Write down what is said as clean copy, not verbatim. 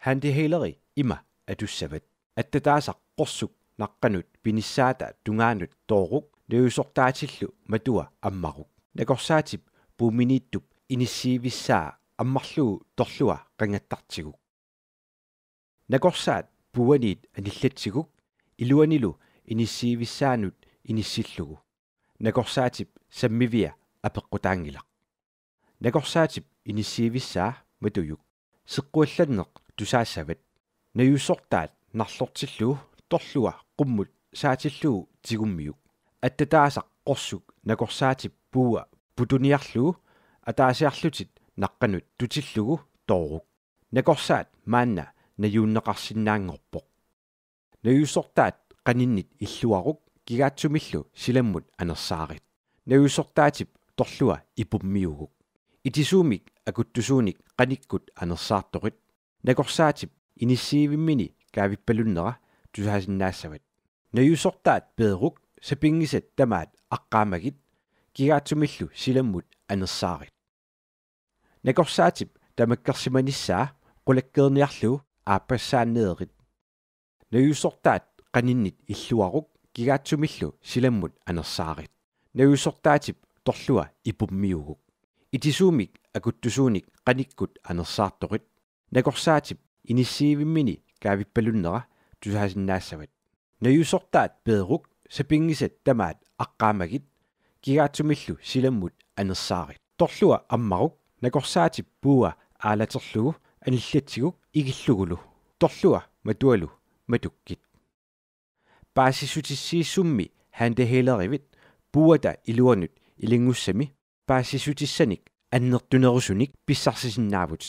Handihaleri ima adussavat. Attataasaq qorsuk naqqanut pinissaata tungaanut tooruk neusortaatillu matua ammaquk. Nakorsaatip puuminiittup inissiivissaa ammarluu torlua qangattartiguk. Nakorsaat puaniit anillatsiguk iluanilu inissiivissaanut inissillugu. Nakorsaatip sammivia apeqqutaangilaq. Nakorsaatip inissiivissaa matuyuk. Seqquallanneq tusaasavat. Nayusortaat narlortilluu torlua qummut saatilluu tigummiyuk. Attataasaq qorsuk nakorsaatip puua putuniarluu ataasiarlutit naqqanut tutillugu tooruk. Nakorsaat maanna nayuunneqarsinnaangorpoq. Nayusortaat qaninnit illuaruk kigaatsumillu silammut anersaarit. Nayusortaatip torlua ipummiyuguk. Itisuumik akuttusuunik qanikkut anersaartoqit. Nakorsaatip inissiivimmini kaavippalunneqa tusaasinnaassavat. Nayusortaat peeruk sapingisat tamaat aqqaamagit kigaatsumillu silammut anersaarit. Nakorsaatip tamakkersimanissaa qulakkeerniarluu aappassaanneeqit. Nayusortaat qaninnit illuaruk kigaatsumillu silammut anersaarit. Nayusortaatip torlua ipummiyuguk. Itisuumik akuttusuunik qanikkut anersaartoqit. Nakorsaatip inissiivimmini kaavippalunneqa tusaasinnaassavat. Nayusortaat peeruk sapingisat tamaat aqqaamagit kigaatsumillu silammut anersaarit. Torlua ammaquk nakorsaatip puua aalaterlugu anillatsiguk igillugulu. Torlua matualu matukkit. Paasisutissiissummi Handihalerivit puuata iluanut ilingussami paasisutissanik annertunerusunik pissarsisinnaavut.